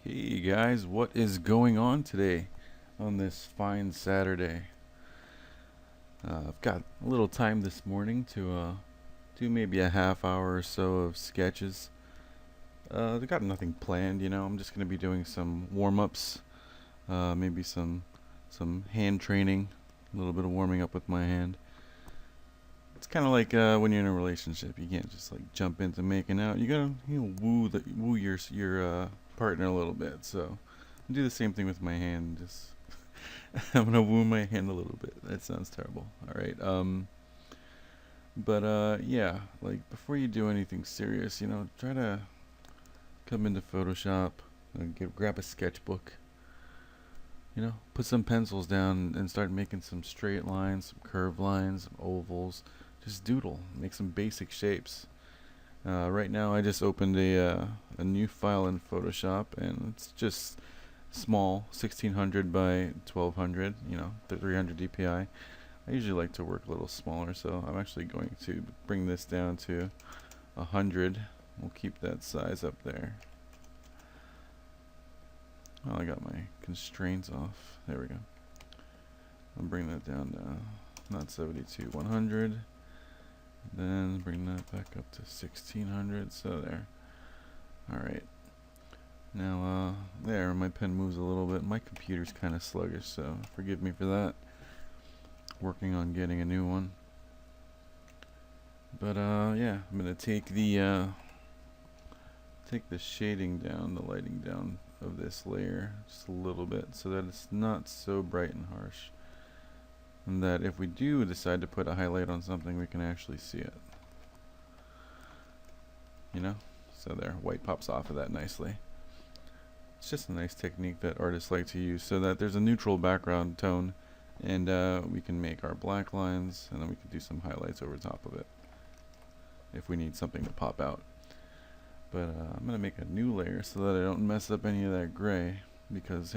Hey guys, what is going on today on this fine Saturday? I've got a little time this morning to do maybe a half hour or so of sketches. I've got nothing planned, I'm just gonna be doing some warm-ups, maybe some hand training, a little bit of warming up with my hand. It's kind of like when you're in a relationship, you can't just like jump into making out. You gotta woo your partner a little bit. So I do the same thing with my hand. Just I'm gonna woo my hand a little bit. That sounds terrible. All right. But yeah, like before you do anything serious, try to come into Photoshop and grab a sketchbook. Put some pencils down and start making some straight lines, some curved lines, some ovals. Just doodle, make some basic shapes. Right now, I just opened a new file in Photoshop, and it's just small, 1600 by 1200, 300 dpi. I usually like to work a little smaller, so I'm actually going to bring this down to 100. We'll keep that size up there. Oh, I got my constraints off. There we go. I'll bring that down to not 72, 100. Then bring that back up to 1600. So there. Alright. Now, there, my pen moves a little bit. My computer's kind of sluggish, so forgive me for that. Working on getting a new one. But, yeah, I'm going to take the shading down, the lighting down of this layer just a little bit so that it's not so bright and harsh. And that if we do decide to put a highlight on something, we can actually see it. So there, white pops off of that nicely. It's just a nice technique that artists like to use so that there's a neutral background tone, and we can make our black lines, and then we can do some highlights over top of it if we need something to pop out. But I'm going to make a new layer so that I don't mess up any of that gray, because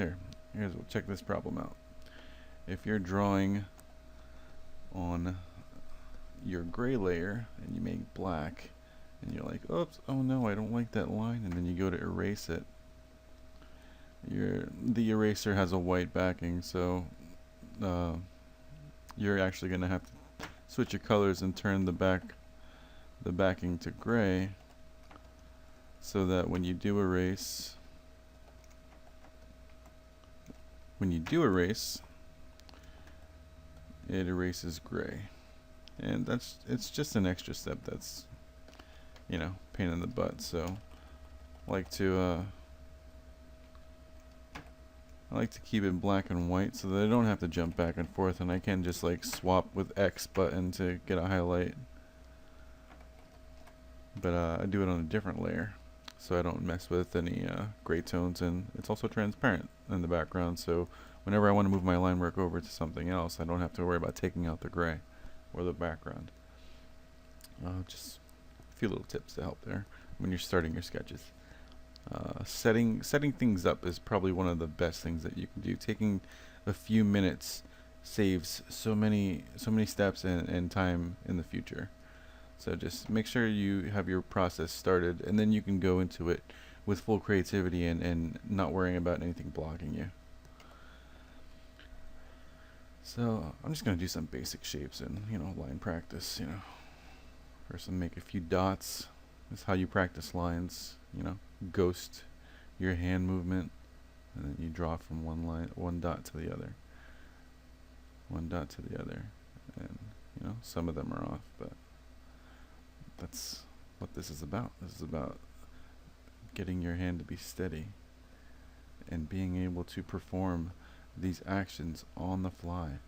check this problem out. If you're drawing on your gray layer and you make black and you're like, oops, oh no, I don't like that line, and then you go to erase it, the eraser has a white backing, so you're actually going to have to switch your colors and turn the backing to gray, so that when you do erase it erases gray. And it's just an extra step that's pain in the butt. So I like to keep it black and white so that I don't have to jump back and forth, and I can just like swap with X button to get a highlight. But I do it on a different layer so I don't mess with any gray tones, and it's also transparent in the background, so whenever I want to move my line work over to something else, I don't have to worry about taking out the gray or the background. Just a few little tips to help there when you're starting your sketches. Setting things up is probably one of the best things that you can do. Taking a few minutes saves so many steps and time in the future. So just make sure you have your process started, and then you can go into it with full creativity and not worrying about anything blocking you. So I'm just going to do some basic shapes and line practice. First, I'll make a few dots. That's how you practice lines. Ghost your hand movement, and then you draw from one dot to the other, and some of them are off, but that's what this is about. This is about getting your hand to be steady and being able to perform these actions on the fly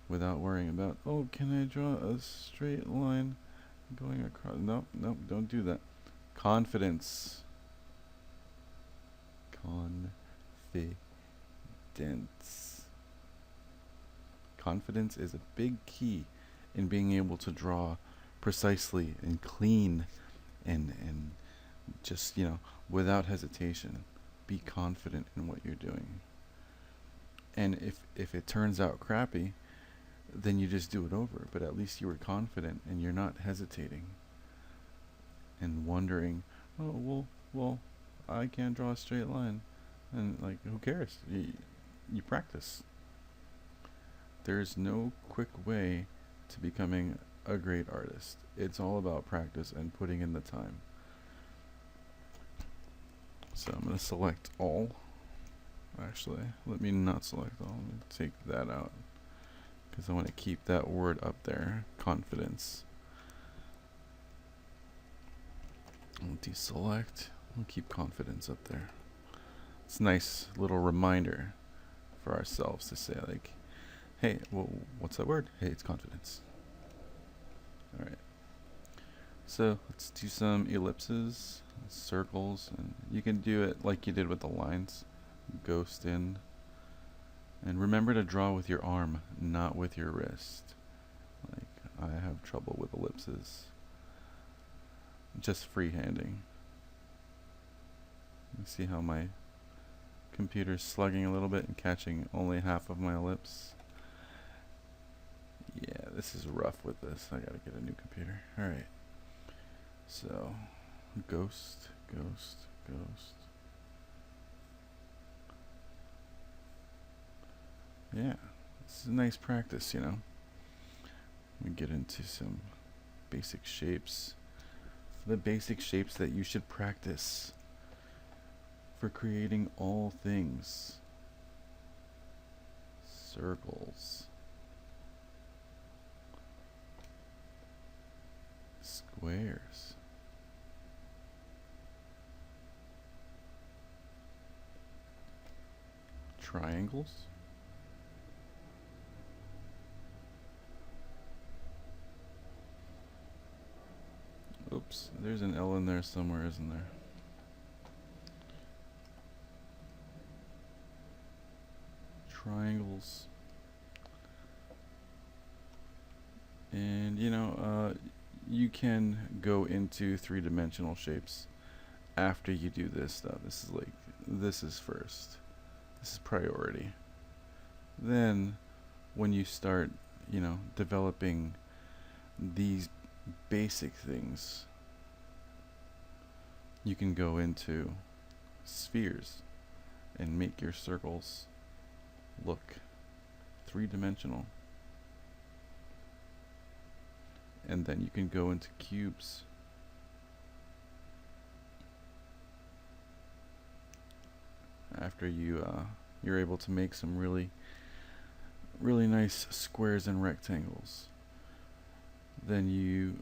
without worrying about, oh, can I draw a straight line going across? Nope, don't do that. Confidence. Confidence is a big key in being able to draw precisely and clean and just, without hesitation. Be confident in what you're doing. And if it turns out crappy, then you just do it over. But at least you were confident and you're not hesitating and wondering, oh, well, I can't draw a straight line. And like, who cares? You practice. There's no quick way to becoming a great artist. It's all about practice and putting in the time. So I'm going to select all. Actually, let me not select all. Let me take that out because I want to keep that word up there. Confidence. I'll deselect. We'll keep confidence up there. It's a nice little reminder for ourselves to say like, hey, well, what's that word? Hey, it's confidence. All right. So let's do some ellipses, circles, and you can do it like you did with the lines. Ghost in. And remember to draw with your arm, not with your wrist. Like, I have trouble with ellipses. Just freehanding. You see how my computer's slugging a little bit and catching only half of my ellipse? Yeah, this is rough with this. I gotta get a new computer. Alright. So, ghost, ghost, ghost. Yeah, this is a nice practice, you know. We get into some basic shapes. The basic shapes that you should practice for creating all things. Circles. Squares. Triangles. Oops, there's an L in there somewhere, isn't there? Triangles. And you know, you can go into three-dimensional shapes after you do this stuff. This is first. This is priority. Then, when you start, you know, developing these basic things, you can go into spheres and make your circles look three-dimensional. And then you can go into cubes. After you're able to make some really nice squares and rectangles. Then you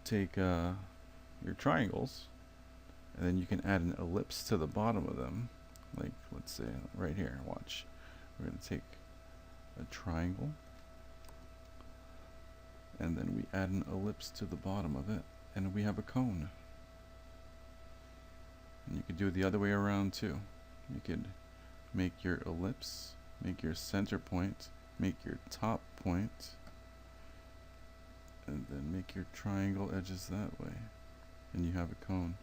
take your triangles, and then you can add an ellipse to the bottom of them. Like, let's say right here, watch. We're going to take a triangle, and then we add an ellipse to the bottom of it, and we have a cone. And you could do it the other way around too. You could make your ellipse, make your center point, make your top point, and then make your triangle edges that way, and you have a cone.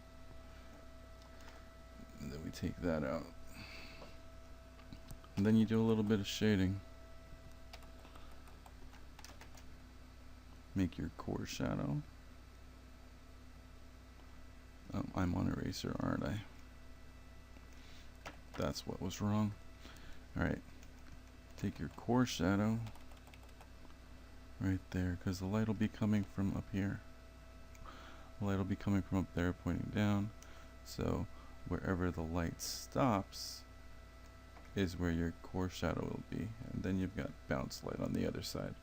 And then we take that out, and then you do a little bit of shading. Make your core shadow. I'm on eraser, aren't I? That's what was wrong. Alright, take your core shadow right there, because the light will be coming from up here. The light will be coming from up there pointing down, so wherever the light stops is where your core shadow will be, and then you've got bounce light on the other side.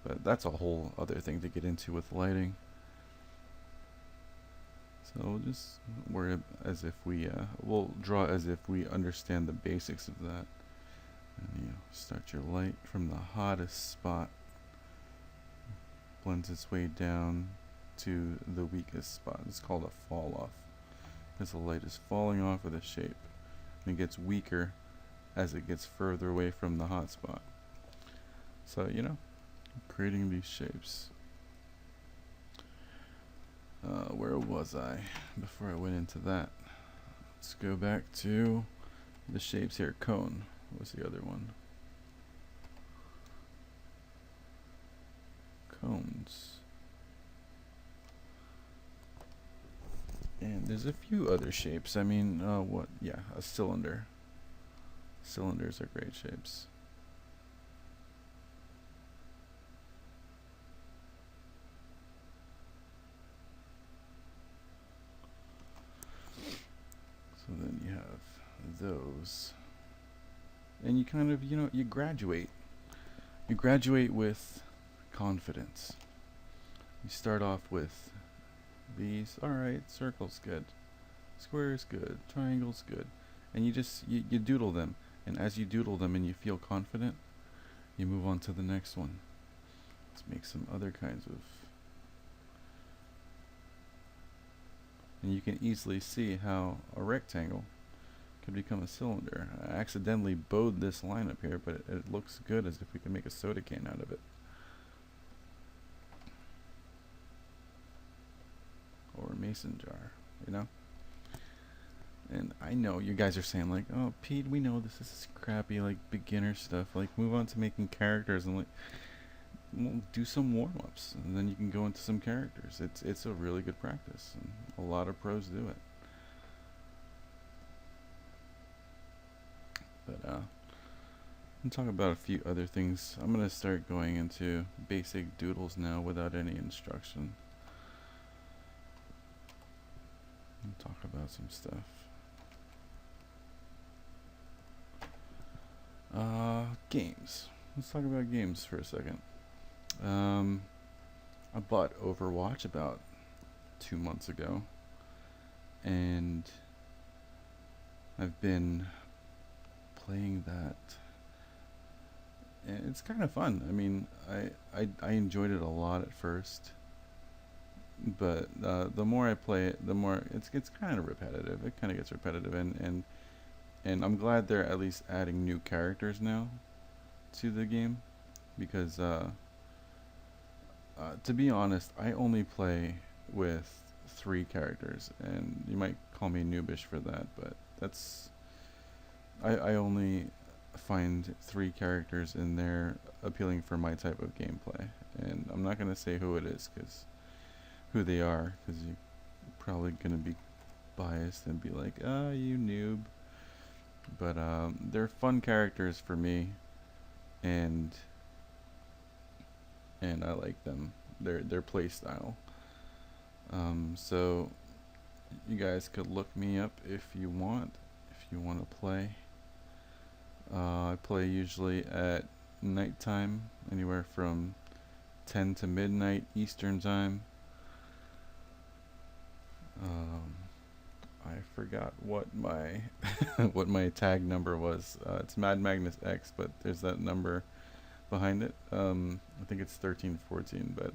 But that's a whole other thing to get into with lighting. So we'll just worry as if we'll draw as if we understand the basics of that. And you start your light from the hottest spot, blends its way down to the weakest spot. It's called a fall off, because the light is falling off of the shape, and it gets weaker as it gets further away from the hot spot. So, you know, creating these shapes. Where was I before I went into that? Let's go back to the shapes here. Cone. What was the other one? Cones. And there's a few other shapes. I mean, what? Yeah, a cylinder. Cylinders are great shapes. So then you have those. And you kind of, you graduate. You graduate with confidence. You start off with these. Alright, circle's good. Square's good. Triangle's good. And you just, you doodle them. And as you doodle them and you feel confident, you move on to the next one. Let's make some other kinds of... And you can easily see how a rectangle could become a cylinder. I accidentally bowed this line up here, but it looks good as if we could make a soda can out of it. Or a mason jar, you know? And I know you guys are saying like, oh, Pete, we know this is crappy, like, beginner stuff. Like, move on to making characters and, like, well, do some warm-ups. And then you can go into some characters. It's a really good practice. And a lot of pros do it. But, I'm talking about a few other things. I'm going to start going into basic doodles now without any instruction. And talk about some stuff. Games. Let's talk about games for a second. I bought Overwatch about 2 months ago, and I've been playing that, and it's kind of fun. I mean, I enjoyed it a lot at first, but the more I play it, the more it's kind of repetitive. It kind of gets repetitive, and I'm glad they're at least adding new characters now to the game, because to be honest, I only play with 3 characters, and you might call me noobish for that, but that's I only find 3 characters in there appealing for my type of gameplay, and I'm not gonna say who it is, who they are, because you're probably gonna be biased and be like, ah, you noob. But they're fun characters for me, and I like them. Their play style. So you guys could look me up if you want to play. I play usually at nighttime, anywhere from 10 to midnight Eastern time. I forgot what my what my tag number was. It's Mad Magnus X, but there's that number behind it. I think it's 1314, but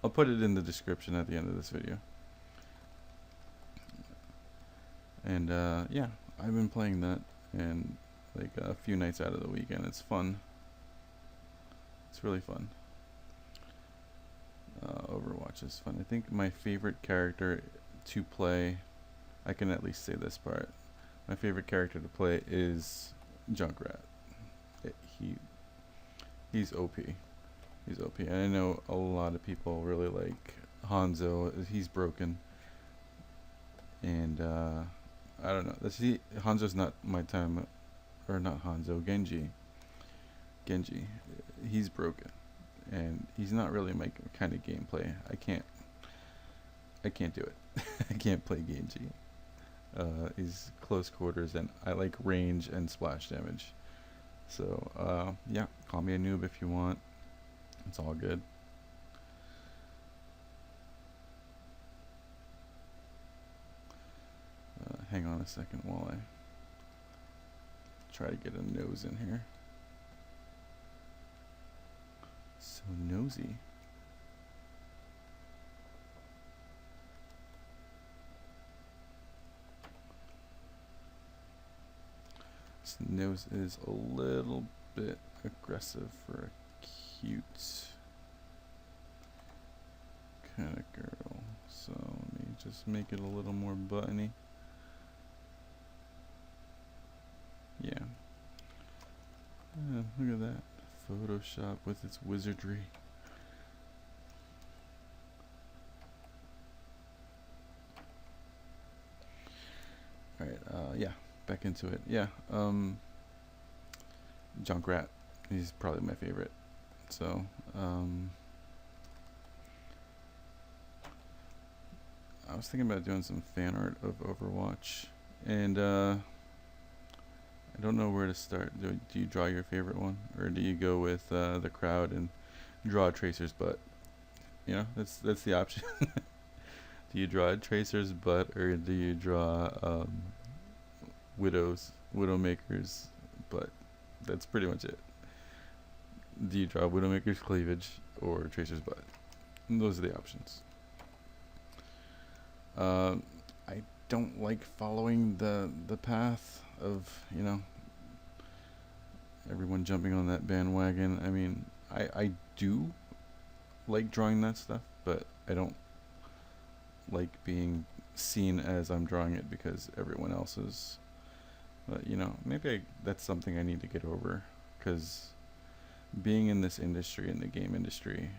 I'll put it in the description at the end of this video. And yeah, I've been playing that, and like a few nights out of the weekend. It's fun. It's really fun. Overwatch is fun. I think my favorite character to play, I can at least say this part, my favorite character to play is Junkrat. He's OP. He's OP. And I know a lot of people really like Hanzo. He's broken. And I don't know. Hanzo's not my time, or not Hanzo. Genji. He's broken, and he's not really my kind of gameplay. I can't do it. I can't play Genji. He's close quarters, and I like range and splash damage. So yeah, call me a noob if you want. It's all good. Hang on a second while I try to get a nose in here. So nosy. This nose is a little bit aggressive for a cute kind of girl. So let me just make it a little more buttony. Yeah. Look at that. Photoshop with its wizardry. back into it. Yeah. Junkrat. He's probably my favorite. So, I was thinking about doing some fan art of Overwatch, and I don't know where to start. Do you draw your favorite one, or do you go with the crowd and draw Tracer's butt? You know, that's the option. Do you draw Tracer's butt, or do you draw Widowmaker's butt? That's pretty much it. Do you draw Widowmaker's cleavage or Tracer's butt? And those are the options. I don't like following the path of, you know, everyone jumping on that bandwagon. I mean, I do like drawing that stuff, but I don't like being seen as I'm drawing it because everyone else is. But, you know, maybe that's something I need to get over, because being in this industry, in the game industry,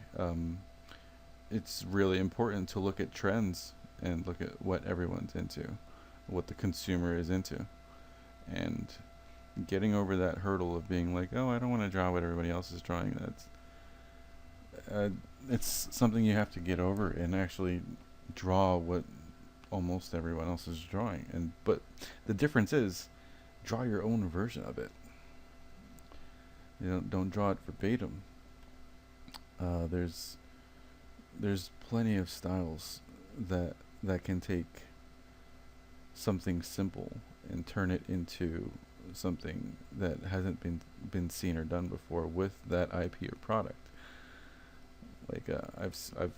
it's really important to look at trends and look at what everyone's into, what the consumer is into, and getting over that hurdle of being like, oh, I don't want to draw what everybody else is drawing. It's something you have to get over and actually draw what almost everyone else is drawing. But the difference is, draw your own version of it. You know, don't draw it verbatim. There's plenty of styles that can take something simple and turn it into something that hasn't been seen or done before with that IP or product. Like I've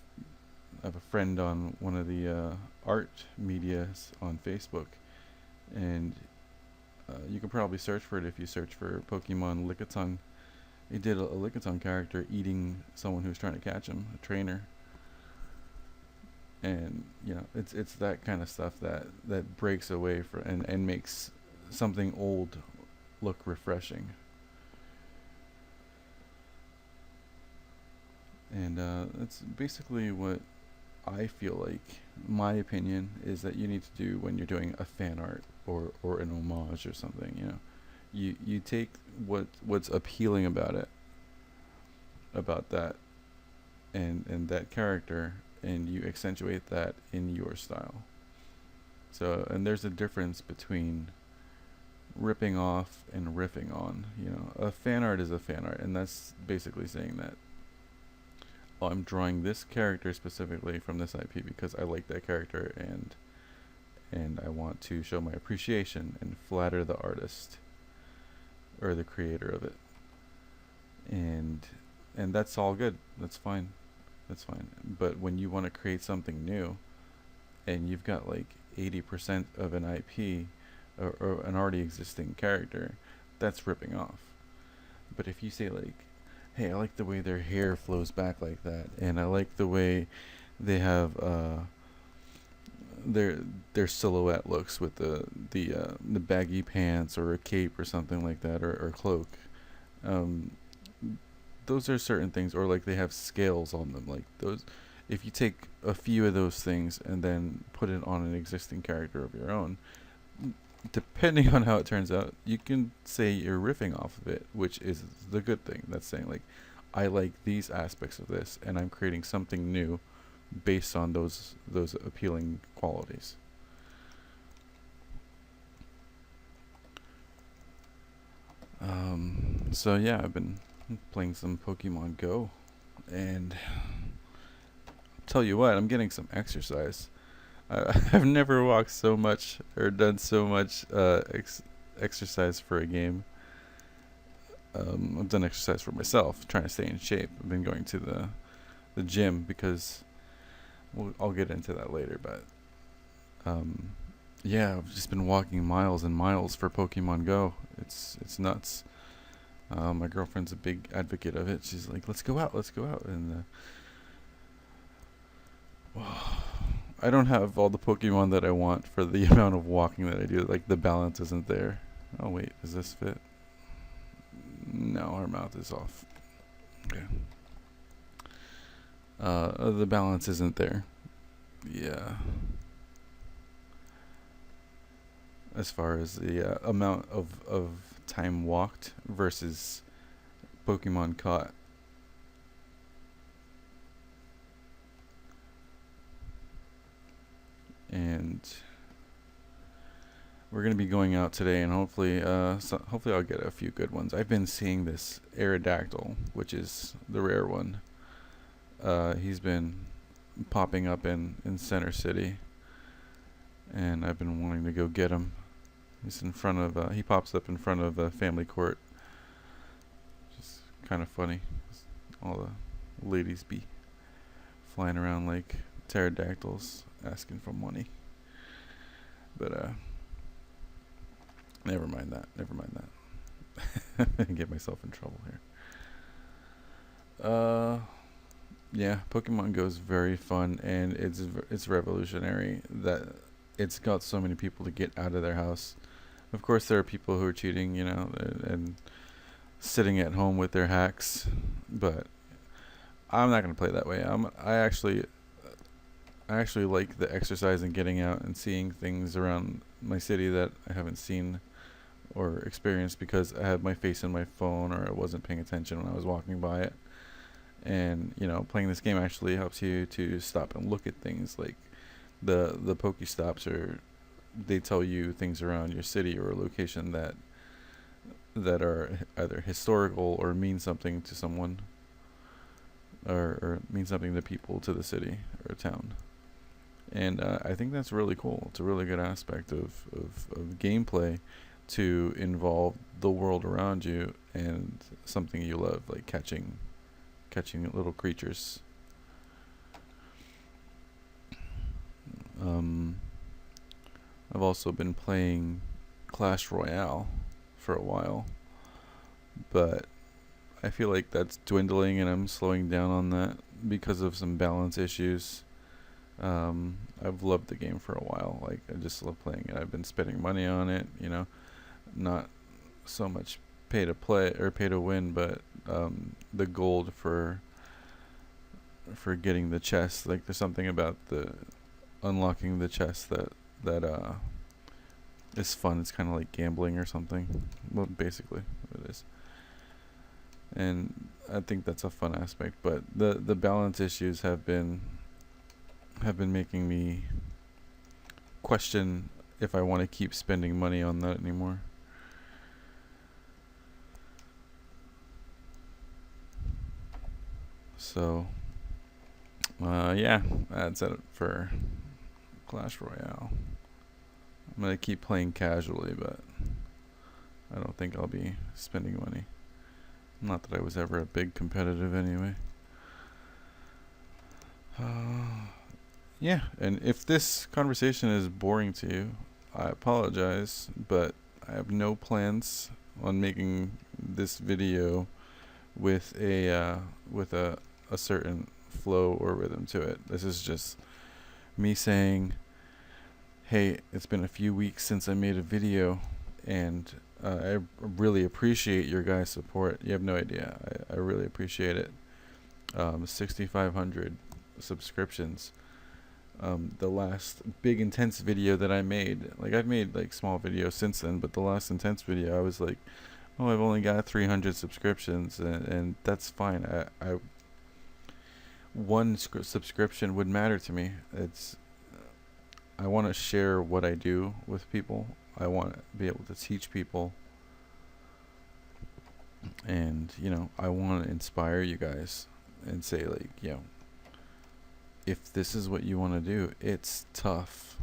a friend on one of the art medias on Facebook, and you can probably search for it if you search for Pokemon Lickitung. He did a Lickitung character eating someone who's trying to catch him, a trainer. And you know, it's that kind of stuff that breaks away and makes something old look refreshing. And that's basically what I feel like. My opinion is that you need to do when you're doing a fan art or an homage or something. You know, you take what's appealing about that, and that character, and you accentuate that in your style. So, and there's a difference between ripping off and riffing on. You know, a fan art is a fan art, and that's basically saying that, well, I'm drawing this character specifically from this IP because I like that character, and I want to show my appreciation and flatter the artist or the creator of it. And that's all good. That's fine. That's fine. But when you want to create something new, and you've got like 80% of an IP or an already existing character, that's ripping off. But if you say like, hey, I like the way their hair flows back like that, and I like the way they have their silhouette looks with the baggy pants or a cape or something like that, or cloak. Those are certain things, or like they have scales on them. Like those, if you take a few of those things and then put it on an existing character of your own, depending on how it turns out, you can say you're riffing off of it, which is the good thing. That's saying like, I like these aspects of this, and I'm creating something new based on those appealing qualities. So yeah, I've been playing some Pokemon Go, and I'll tell you what, I'm getting some exercise. I've never walked so much or done so much exercise for a game. I've done exercise for myself, trying to stay in shape. I've been going to the gym because I'll get into that later. But yeah, I've just been walking miles and miles for Pokemon Go. It's nuts. My girlfriend's a big advocate of it. She's like, let's go out, and I don't have all the Pokemon that I want for the amount of walking that I do. Like, the balance isn't there. Oh wait, does this fit? No, her mouth is off. Okay. The balance isn't there. Yeah. as far as the amount of time walked versus Pokemon caught. And we're gonna be going out today, and hopefully I'll get a few good ones. I've been seeing this Aerodactyl, which is the rare one. He's been popping up in Center City, and I've been wanting to go get him. He's in front of. He pops up in front of a family court. Just kind of funny. All the ladies be flying around like pterodactyls, asking for money. But never mind that. Get myself in trouble here. Yeah, Pokemon Go is very fun, and it's revolutionary that it's got so many people to get out of their house. Of course, there are people who are cheating, and sitting at home with their hacks, but I'm not gonna play that way. I actually like the exercise and getting out and seeing things around my city that I haven't seen or experienced because I had my face in my phone or I wasn't paying attention when I was walking by it. And playing this game actually helps you to stop and look at things like the Pokestops, or they tell you things around your city or a location that are either historical or mean something to someone, or mean something to people, to the city or town. And I think that's really cool. It's a really good aspect of gameplay to involve the world around you and something you love, like catching little creatures. I've also been playing Clash Royale for a while, but I feel like that's dwindling and I'm slowing down on that because of some balance issues. I've loved the game for a while. Like, I just love playing it. I've been spending money on it, not so much pay to play or pay to win, but the gold for getting the chest. Like, there's something about the unlocking the chest that is fun. It's kind of like gambling or something. Well, basically it is. And I think that's a fun aspect, but the balance issues have been making me question if I want to keep spending money on that anymore. So yeah, that's it for Clash Royale. I'm gonna keep playing casually, but I don't think I'll be spending money. Not that I was ever a big competitive anyway. Yeah, and if this conversation is boring to you, I apologize, but I have no plans on making this video with a certain flow or rhythm to it. This is just me saying, hey, it's been a few weeks since I made a video, and I really appreciate your guys' support. You have no idea. I really appreciate it. 6,500 subscriptions. The last big intense video that I made, like, I've made like small videos since then, but the last intense video, I was like, oh, I've only got 300 subscriptions, and that's fine. I one subscription would matter to me. I want to share what I do with people. I want to be able to teach people, and I want to inspire you guys and say, like, if this is what you want to do, it's tough,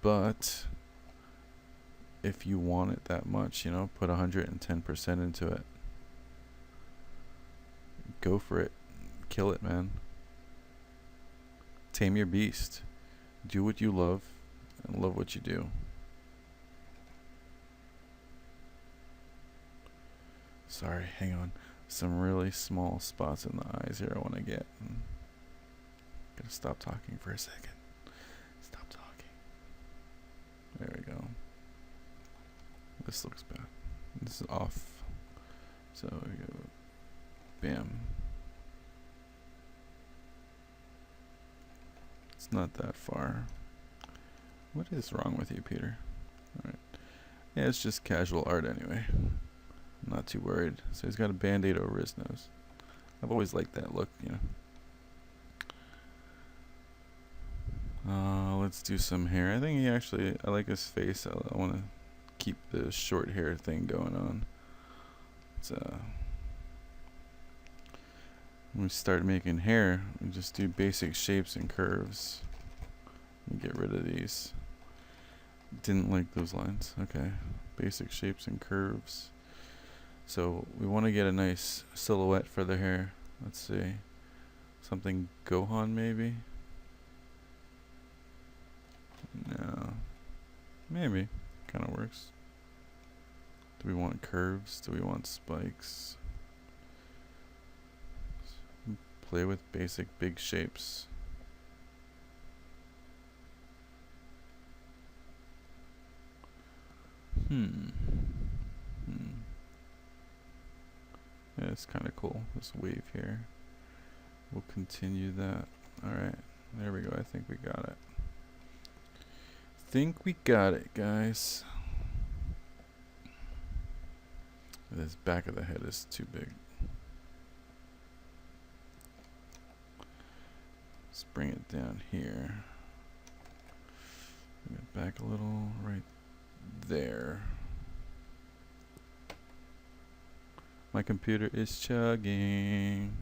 but if you want it that much, put 110% into it. Go for it. Kill it, man. Tame your beast. Do what you love and love what you do. Sorry, hang on. Some really small spots in the eyes here I want to get. Gotta stop talking for a second. Stop talking. There we go. This looks bad. This is off. So we go. Bam. It's not that far. What is wrong with you, Peter? Alright. Yeah, it's just casual art anyway. I'm not too worried. So he's got a band-aid over his nose. I've always liked that look, you know. Let's do some hair. I think I like his face. I want to keep the short hair thing going on. When we start making hair, we just do basic shapes and curves. Get rid of these. Didn't like those lines. Okay. Basic shapes and curves. So we want to get a nice silhouette for the hair. Let's see. Something Gohan maybe? No. Maybe. Kind of works. Do we want curves? Do we want spikes? Play with basic big shapes. Yeah, it's kind of cool, this wave here. We'll continue that. Alright, there we go. I think we got it. Guys. This back of the head is too big. Let's bring it down here. Bring it back a little, right there. My computer is chugging.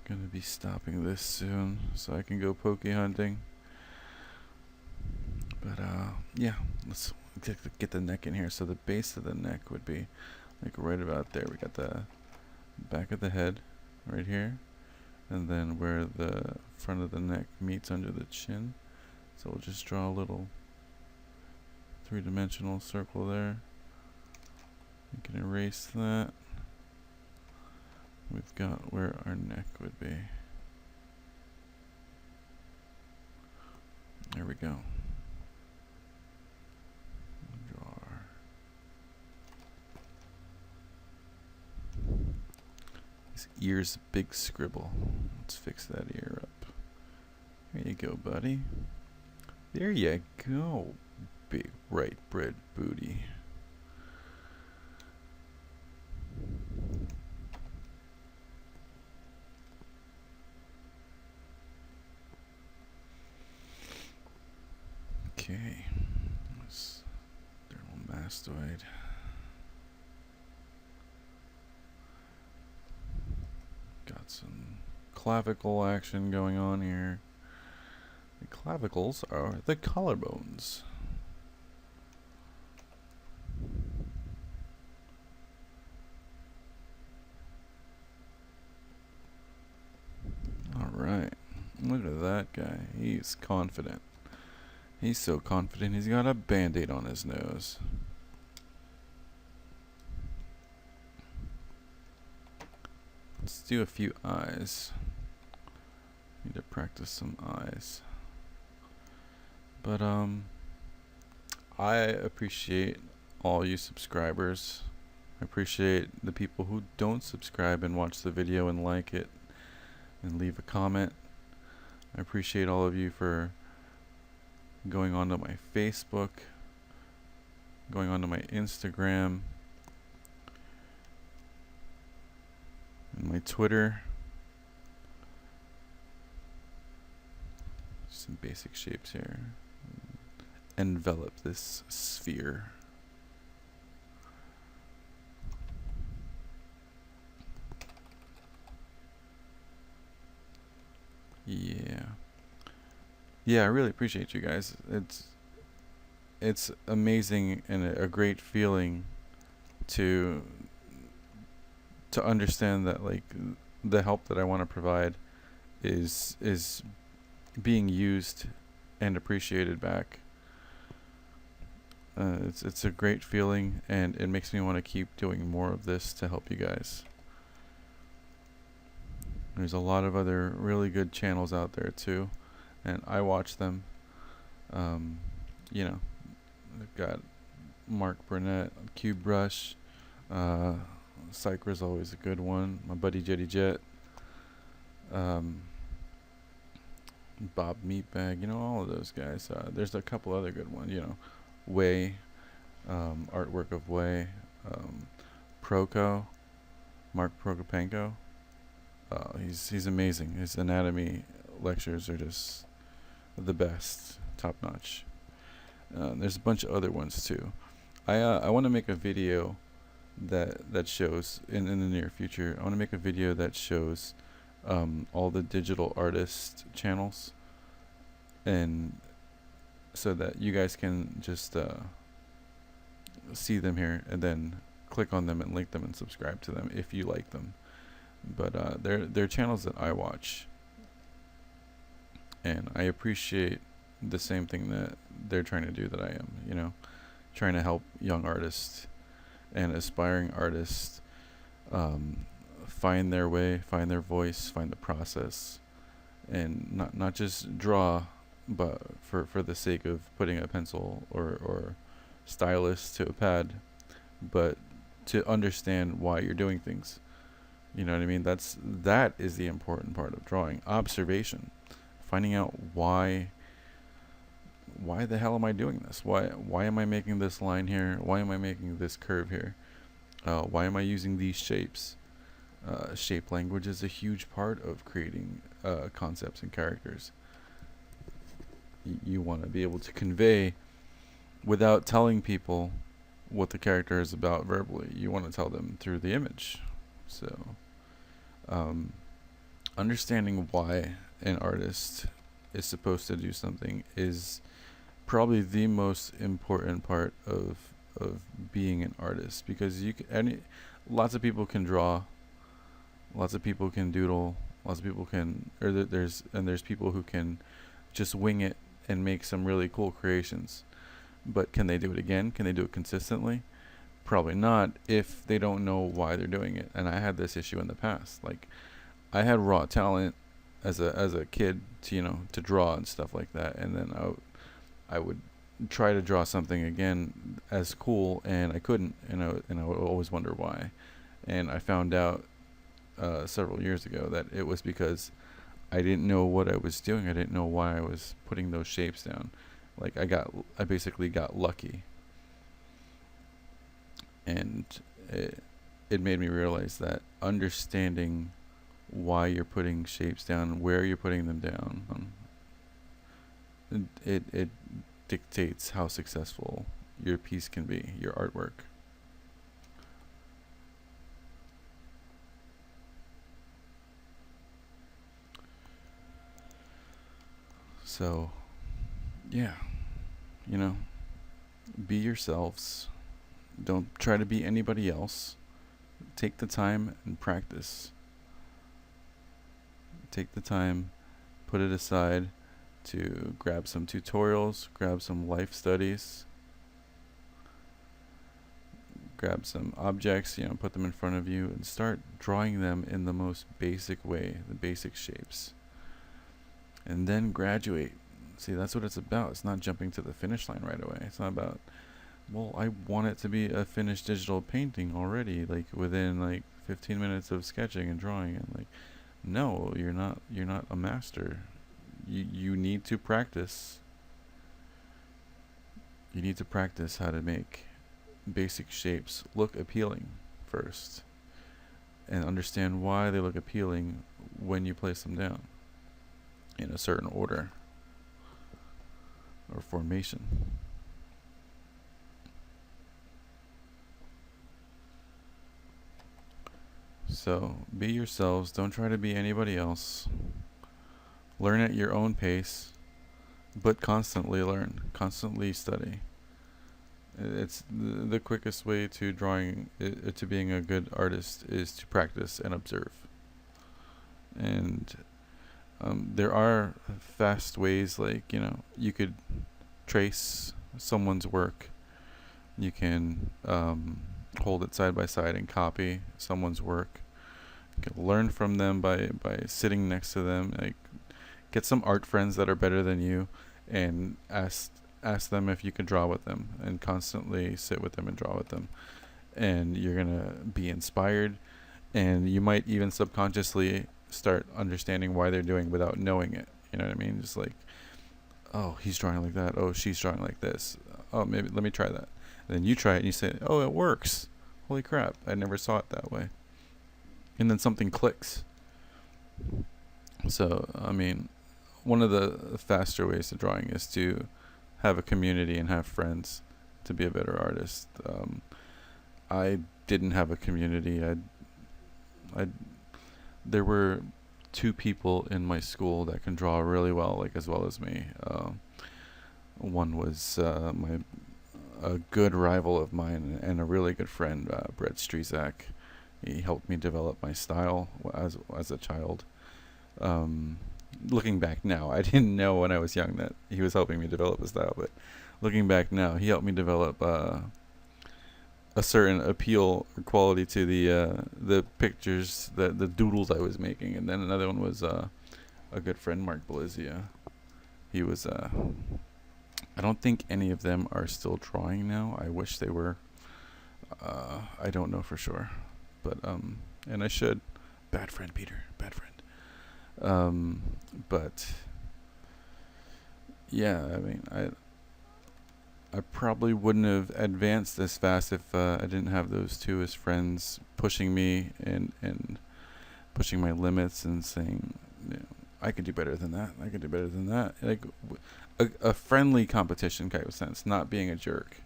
Gonna be stopping this soon so I can go poke hunting. But yeah, let's get the neck in here. So the base of the neck would be like right about there. We got the back of the head right here, and then where the front of the neck meets under the chin. So we'll just draw a little three-dimensional circle there. We can erase that. We've got where our neck would be. There we go. Draw. His ear's a big scribble. Let's fix that ear up. There you go, buddy. There you go, big right bread booty. Okay, let's dermal mastoid. Got some clavicle action going on here. The clavicles are the collarbones. Alright, look at that guy. He's confident. He's so confident he's got a band-aid on his nose. Let's do a few eyes. Need to practice some eyes. But I appreciate all you subscribers. I appreciate the people who don't subscribe and watch the video and like it and leave a comment. I appreciate all of you for going onto my Facebook, going onto my Instagram, and my Twitter. Some basic shapes here. Envelop this sphere. Yeah, I really appreciate you guys. It's amazing and a great feeling to understand that like the help that I want to provide is being used and appreciated back. It's a great feeling, and it makes me want to keep doing more of this to help you guys. There's a lot of other really good channels out there too, and I watch them. You know, I've got Mark Burnett, Cube Brush, Cycra's always a good one. My buddy Jetty Jet, Bob Meatbag, you know, all of those guys. There's a couple other good ones, you know. Way, artwork of Way, um, Proko, Mark Prokopenko. He's amazing. His anatomy lectures are just the best, top notch. There's a bunch of other ones too. I want to make a video that shows in the near future. I want to make a video that shows all the digital artist channels, and so that you guys can just see them here and then click on them and link them and subscribe to them if you like them. But they're channels that I watch, and I appreciate the same thing that they're trying to do that I am. Trying to help young artists and aspiring artists find their way, find their voice, find the process, and not just draw, but for the sake of putting a pencil or stylus to a pad, but to understand why you're doing things. You know what I mean? That is the important part of drawing. Observation. Finding out why the hell am I doing this? Why am I making this line here? Why am I making this curve here? Why am I using these shapes? Shape language is a huge part of creating concepts and characters. You want to be able to convey without telling people what the character is about verbally. You want to tell them through the image. So, understanding why an artist is supposed to do something is probably the most important part of being an artist, because lots of people can draw, lots of people can doodle, lots of people can, there's people who can just wing it and make some really cool creations. But can they do it again? Can they do it consistently? Probably not, if they don't know why they're doing it. And I had this issue in the past. Like, I had raw talent as a kid to draw and stuff like that, and then I would try to draw something again as cool, and I couldn't, and I would always wonder why. And I found out several years ago that it was because I didn't know what I was doing. I didn't know why I was putting those shapes down. Like, I basically got lucky, and it made me realize that understanding why you're putting shapes down, where you're putting them down, it dictates how successful your piece can be, your artwork. So, yeah, be yourselves. Don't try to be anybody else. Take the time and practice. Take the time, put it aside to grab some tutorials, grab some life studies, grab some objects, put them in front of you and start drawing them in the most basic way, the basic shapes. And then graduate. See, that's what it's about. It's not jumping to the finish line right away. It's not about, well, I want it to be a finished digital painting already, like within like 15 minutes of sketching and drawing, and like, no, you're not a master. You need to practice. You need to practice how to make basic shapes look appealing first, and understand why they look appealing when you place them down in a certain order or formation. So be yourselves. Don't try to be anybody else. Learn at your own pace, but constantly learn, constantly study. It's the quickest way to drawing, to being a good artist, is to practice and observe. And there are fast ways, like, you could trace someone's work. You can hold it side by side and copy someone's work. You can learn from them by sitting next to them. Like, get some art friends that are better than you, and ask them if you could draw with them, and constantly sit with them and draw with them. And you're gonna be inspired, and you might even subconsciously start understanding why they're doing without knowing it. You know what I mean? Just like, oh, he's drawing like that. Oh, she's drawing like this. oh, maybe let me try that. And then you try it and you say, oh, it works. Holy crap, I never saw it that way. And then something clicks. So, I mean, one of the faster ways to drawing is to have a community and have friends to be a better artist. I didn't have a community. I there were two people in my school that can draw really well, like as well as me. One was a good rival of mine and a really good friend, Brett Strezak. He helped me develop my style as a child. Looking back now, I didn't know when I was young that he was helping me develop a style, but looking back now, he helped me develop a certain appeal or quality to the pictures, the doodles I was making. And then another one was a good friend, Mark Belizia. He was I don't think any of them are still drawing now. I wish they were. I don't know for sure, but and I should. Bad friend, Peter. Bad friend. But yeah, I mean, I probably wouldn't have advanced this fast if I didn't have those two as friends pushing me and pushing my limits and saying, you know, I could do better than that. I could do better than that. Like a friendly competition kind of sense, not being a jerk.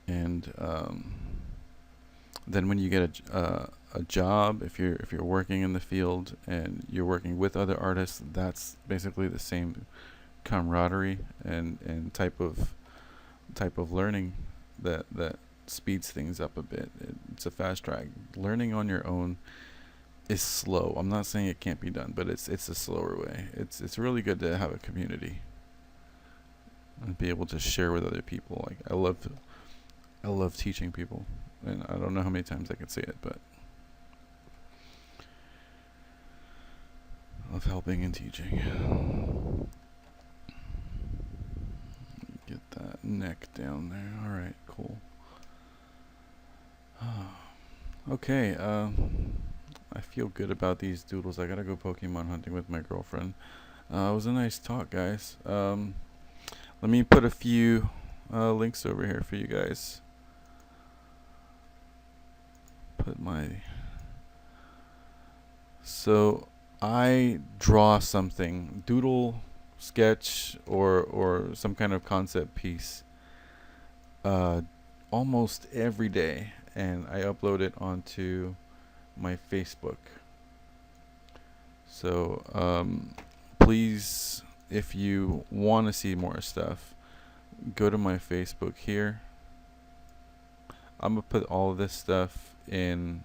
And then when you get a job, if you're working in the field and you're working with other artists, that's basically the same camaraderie and type of learning that speeds things up a bit. It's a fast track. Learning on your own is slow. I'm not saying it can't be done, but it's a slower way. It's really good to have a community and be able to share with other people. Like I love teaching people, and I don't know how many times I can say it, but I love helping and teaching. Get that neck down there. All right, cool. Okay, I feel good about these doodles. I gotta go Pokemon hunting with my girlfriend. It was a nice talk, guys. Let me put a few links over here for you guys. So I draw something, doodle, sketch, or some kind of concept piece almost every day, and I upload it onto my Facebook. So please, if you want to see more stuff, go to my Facebook here. I'm gonna put all of this stuff in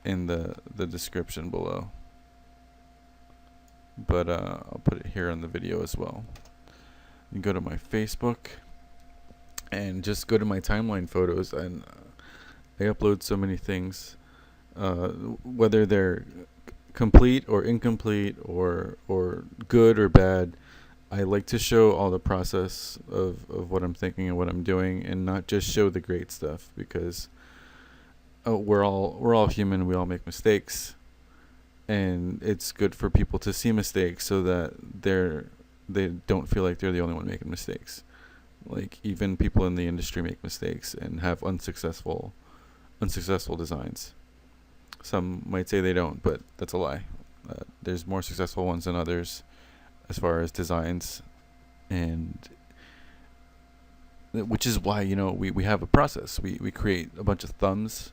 the description below, but I'll put it here in the video as well. You go to my Facebook and just go to my timeline photos, and I upload so many things, whether they're complete or incomplete or good or bad. I like to show all the process of what I'm thinking and what I'm doing, and not just show the great stuff, because we're all human. We all make mistakes, and it's good for people to see mistakes so that they don't feel like they're the only one making mistakes. Like even people in the industry make mistakes and have unsuccessful designs. Some might say they don't, but that's a lie. There's more successful ones than others as far as designs, and which is why, you know, we have a process. We create a bunch of thumbs,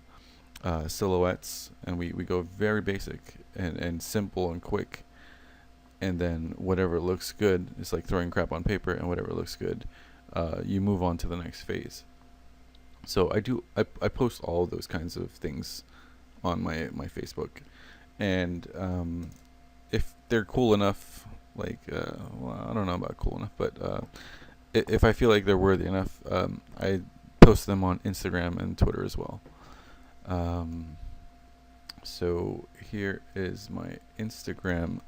silhouettes, and we go very basic and simple and quick, and then whatever looks good, it's like throwing crap on paper, and whatever looks good, you move on to the next phase. So I post all of those kinds of things on my Facebook, and if they're cool enough, like well, I don't know about cool enough, but if I feel like they're worthy enough, I post them on Instagram and Twitter as well. So here is my Instagram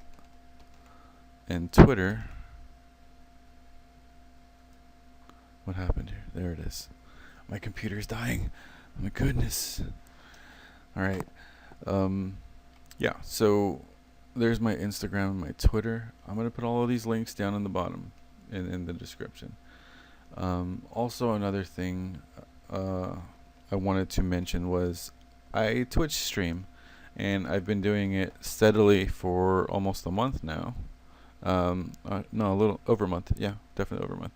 and Twitter. What happened here? There it is. My computer's dying. Oh my goodness. All right. Yeah, so there's my Instagram and my Twitter. I'm gonna put all of these links down in the bottom in the description. Also, another thing uh, I wanted to mention was I Twitch stream, and I've been doing it steadily for almost a month now. No, a little over a month. Yeah, definitely over a month.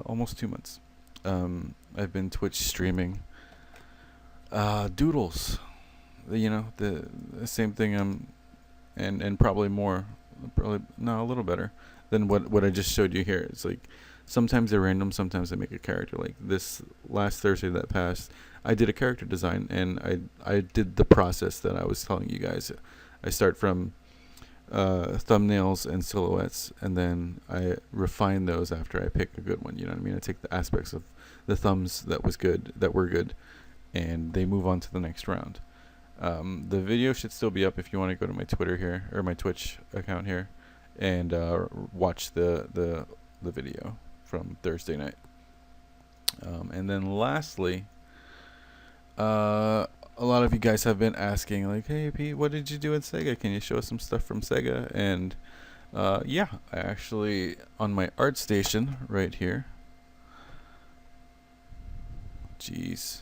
Almost 2 months. I've been Twitch streaming doodles. The same thing. And probably more, probably no, a little better than what I just showed you here. It's like sometimes they're random, sometimes I make a character. Like this last Thursday that passed, I did a character design, and I did the process that I was telling you guys. I start from thumbnails and silhouettes, and then I refine those after I pick a good one. You know what I mean? I take the aspects of the thumbs that were good, and they move on to the next round. The video should still be up if you want to go to my Twitter here, or my Twitch account here, and watch the video from Thursday night. And then lastly, a lot of you guys have been asking, like, hey Pete, what did you do at Sega? Can you show us some stuff from Sega? And yeah, I actually, on my art station right here, jeez,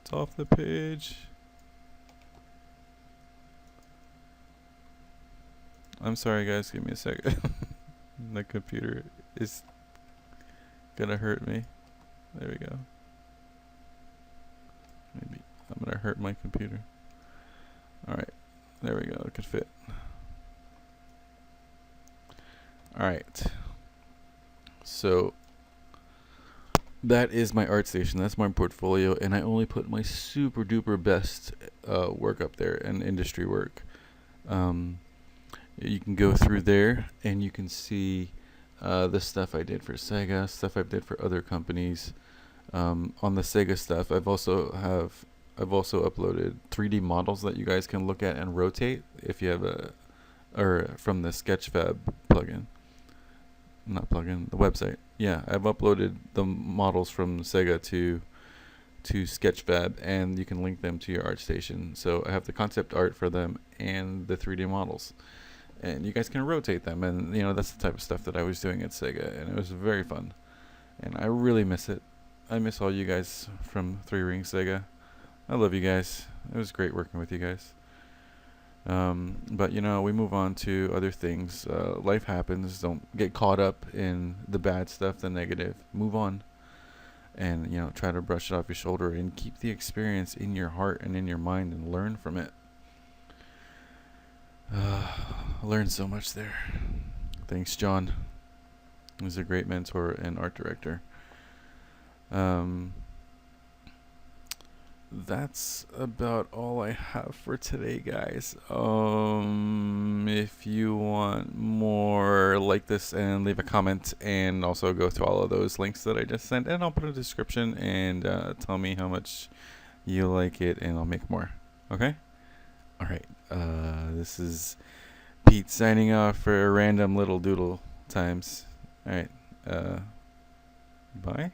it's off the page. I'm sorry guys, give me a second. The computer is gonna hurt me. There we go. Maybe I'm gonna hurt my computer. Alright, there we go, it could fit. Alright, so that is my art station, that's my portfolio, and I only put my super duper best work up there, and industry work. You can go through there and you can see the stuff I did for Sega, stuff I did for other companies. On the Sega stuff, I've also uploaded 3D models that you guys can look at and rotate if you have or from the Sketchfab plugin. Not plugin, the website. Yeah, I've uploaded the models from Sega to Sketchfab, and you can link them to your ArtStation. So I have the concept art for them and the 3D models, and you guys can rotate them, and that's the type of stuff that I was doing at Sega, and it was very fun, and I really miss it. I miss all you guys from 3 Ring Sega. I love you guys. It was great working with you guys. But we move on to other things. Life happens. Don't get caught up in the bad stuff, the negative. Move on, and try to brush it off your shoulder and keep the experience in your heart and in your mind and learn from it. I learned so much there. Thanks, John. He was a great mentor and art director. That's about all I have for today, guys. If you want more like this, and leave a comment, and also go to all of those links that I just sent, and I'll put a description, and tell me how much you like it, and I'll make more. Okay? Alright, this is Pete signing off for random little doodle times. Alright, bye.